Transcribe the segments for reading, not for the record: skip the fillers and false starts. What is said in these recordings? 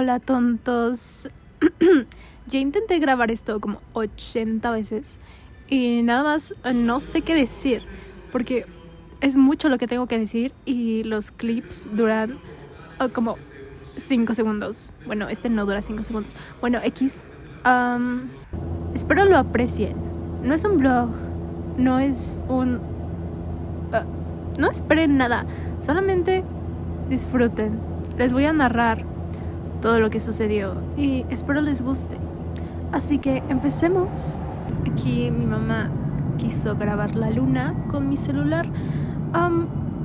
Hola tontos. Ya intenté grabar esto como 80 veces y nada más no sé qué decir porque es mucho lo que tengo que decir y los clips duran como 5 segundos. Bueno, este no dura 5 segundos. Bueno, X. Espero lo aprecien. No es un blog, no es un... no esperen nada, solamente disfruten. Les voy a narrar todo lo que sucedió y espero les guste. Así que empecemos. Aquí mi mamá quiso grabar la luna con mi celular,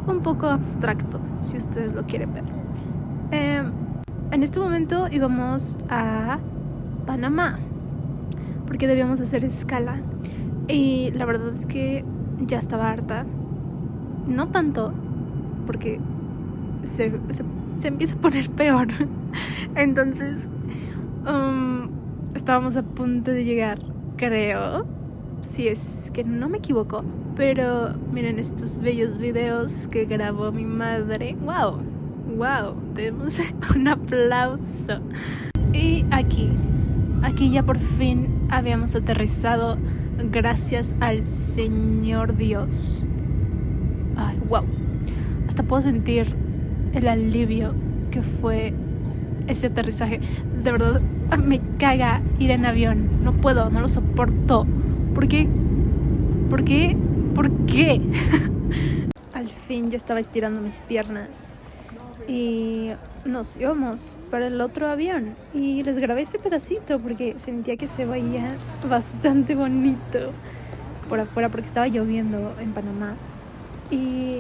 un poco abstracto, si ustedes lo quieren ver. En este momento íbamos a Panamá porque debíamos hacer escala y la verdad es que ya estaba harta. No tanto, porque se empieza a poner peor. Entonces estábamos a punto de llegar, creo, si es que no me equivoco. Pero miren estos bellos videos que grabó mi madre. Wow, demos un aplauso. Y aquí ya por fin habíamos aterrizado, gracias al Señor Dios. Ay, wow, hasta puedo sentir el alivio que fue ese aterrizaje. De verdad me caga ir en avión. No puedo, no lo soporto. ¿Por qué? Al fin ya estaba estirando mis piernas y nos íbamos para el otro avión y les grabé ese pedacito porque sentía que se veía bastante bonito por afuera porque estaba lloviendo en Panamá. Y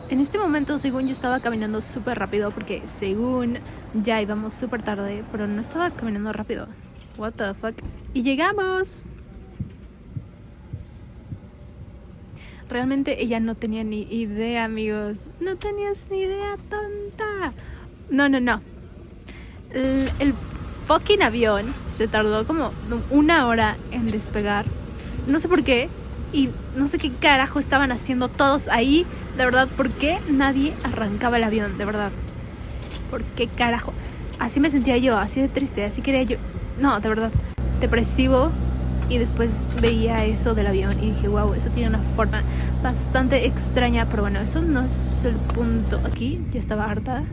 en este momento, según yo estaba caminando súper rápido porque según ya íbamos súper tarde, pero no estaba caminando rápido. What the fuck? Y llegamos. Realmente ella no tenía ni idea, amigos. No tenías ni idea, tonta. No. El fucking avión se tardó como 1 hora en despegar. No sé por qué. Y no sé qué carajo estaban haciendo todos ahí. De verdad, ¿por qué nadie arrancaba el avión? De verdad, ¿por qué carajo? Así me sentía yo, así de triste, así quería yo. No, de verdad, depresivo. Y después veía eso del avión y dije, wow, eso tiene una forma bastante extraña. Pero bueno, eso no es el punto. Aquí ya estaba harta.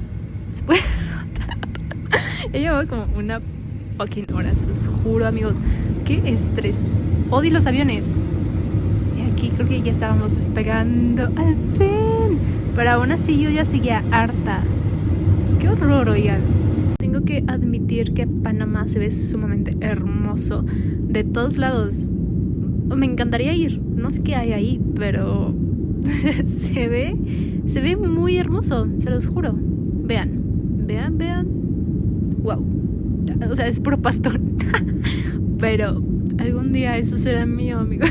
Se puede notar. Ya llevaba como 1 fucking hora, se los juro, amigos. Qué estrés. Odio los aviones. Aquí creo que ya estábamos despegando al fin, pero aún así yo ya seguía harta. Qué horror, oigan. Tengo que admitir que Panamá se ve sumamente hermoso de todos lados. Me encantaría ir, no sé qué hay ahí, pero se ve muy hermoso, se los juro. Vean. Wow. O sea, es puro pastón. Pero algún día eso será mío, amigos.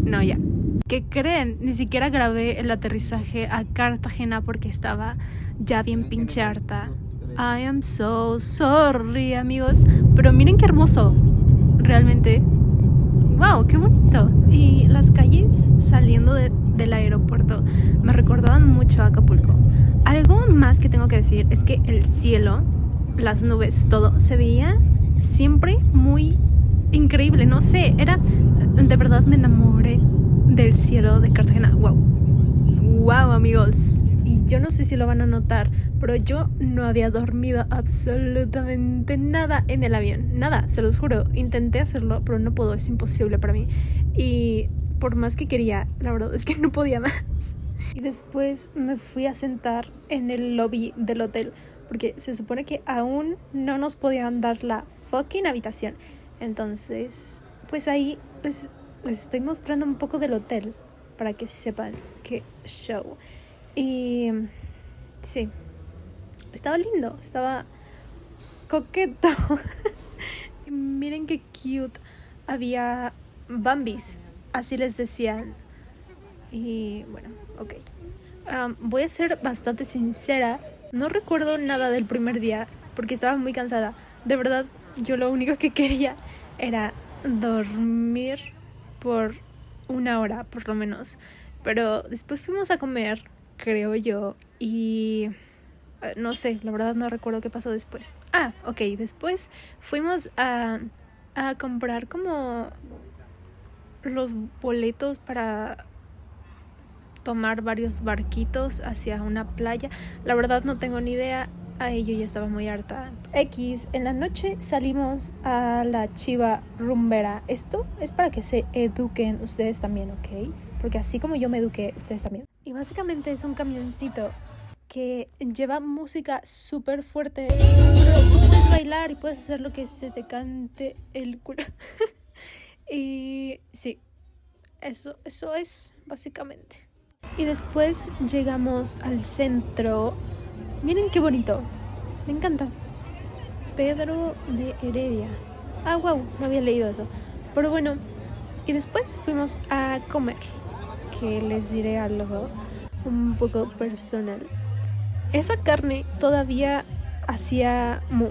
No, ya. ¿Qué creen? Ni siquiera grabé el aterrizaje a Cartagena porque estaba ya bien pinche harta. I am so sorry, amigos. Pero miren qué hermoso. Realmente. Wow, qué bonito. Y las calles saliendo del aeropuerto me recordaban mucho a Acapulco. Algo más que tengo que decir es que el cielo, las nubes, todo se veía siempre muy increíble. No sé, de verdad me enamoré del cielo de Cartagena. Wow, amigos. Y yo no sé si lo van a notar, pero yo no había dormido absolutamente nada en el avión. Nada, se los juro. Intenté hacerlo, pero no puedo, es imposible para mí. Y por más que quería, la verdad es que no podía más. Y después me fui a sentar en el lobby del hotel, porque se supone que aún no nos podían dar la fucking habitación. Entonces, pues ahí les estoy mostrando un poco del hotel para que sepan qué show. Y sí, estaba lindo, estaba coqueto. Miren qué cute. Había Bambis, así les decían. Y bueno, ok. Voy a ser bastante sincera. No recuerdo nada del primer día porque estaba muy cansada. De verdad, yo lo único que quería era dormir por 1 hora, por lo menos. Pero después fuimos a comer, creo yo, y No sé, la verdad no recuerdo qué pasó después. Ah, ok, después fuimos a comprar como los boletos para tomar varios barquitos hacia una playa. La verdad no tengo ni idea. Ay, yo ya estaba muy harta. X, en la noche salimos a la Chiva Rumbera. Esto es para que se eduquen ustedes también, ¿ok? Porque así como yo me eduqué, ustedes también. Y básicamente es un camioncito que lleva música súper fuerte, pero tú puedes bailar y puedes hacer lo que se te cante el culo. Y sí, eso es básicamente. Y después llegamos al centro. Miren qué bonito, me encanta. Pedro de Heredia. Ah, wow, no había leído eso. Pero bueno, y después fuimos a comer, que les diré algo un poco personal. Esa carne todavía hacía mu.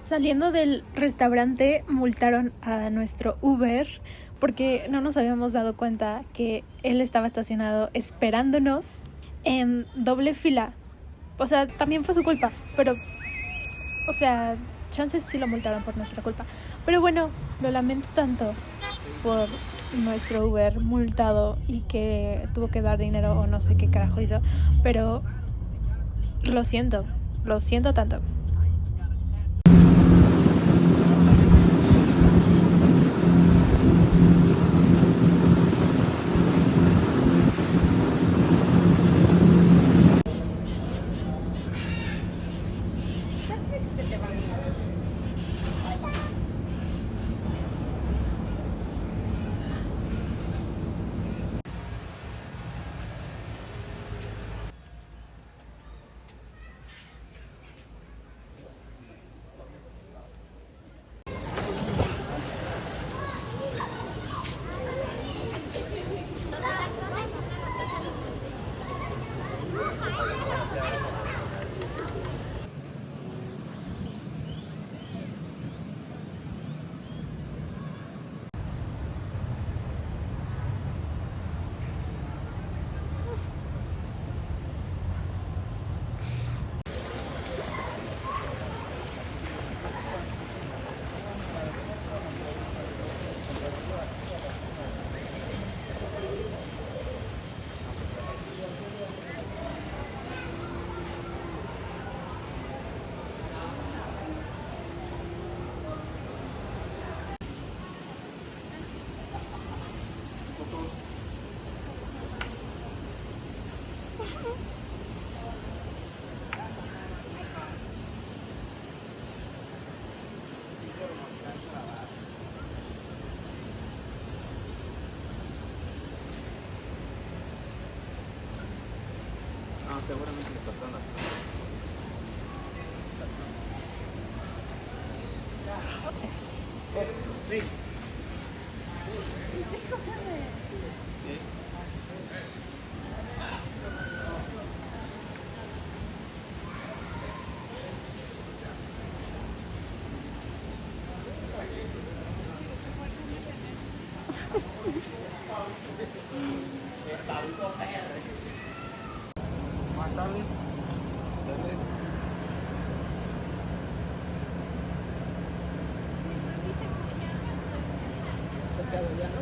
Saliendo del restaurante multaron a nuestro Uber porque no nos habíamos dado cuenta que él estaba estacionado esperándonos en doble fila. O sea, también fue su culpa, pero, o sea, chances sí lo multaron por nuestra culpa. Pero bueno, lo lamento tanto por nuestro Uber multado y que tuvo que dar dinero o no sé qué carajo hizo, pero lo siento tanto. Seguramente le pasaron las cosas. Sí. Mátame. Ya, ¿no?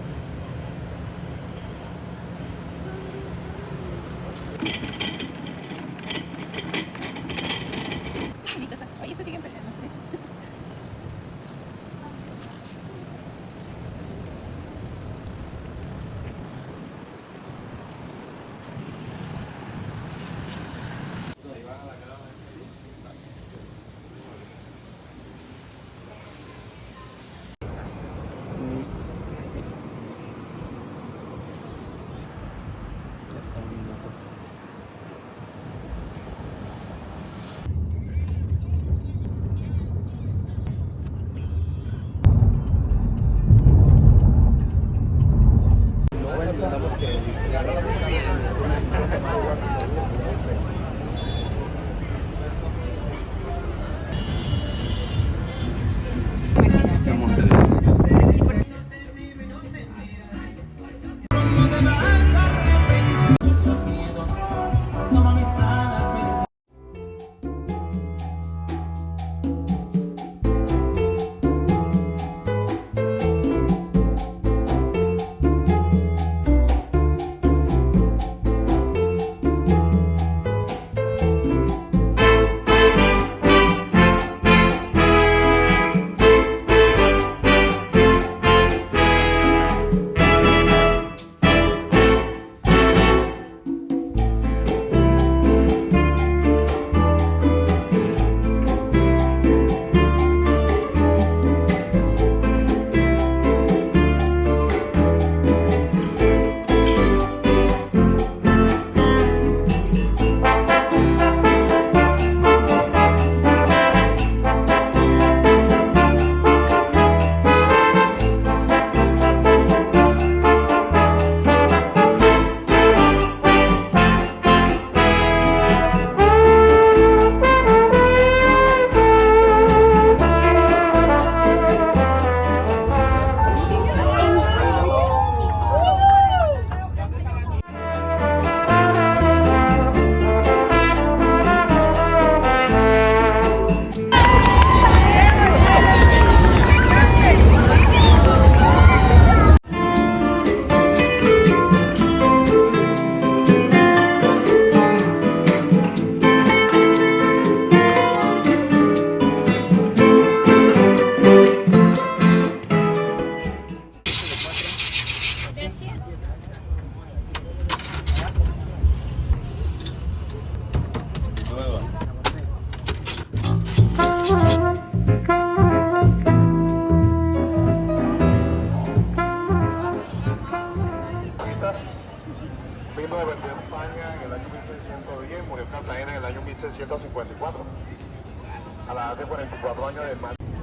Oye, este siguen peleándose. 1910, murió en Cartagena en el año 1654, a la edad de 44 años de edad.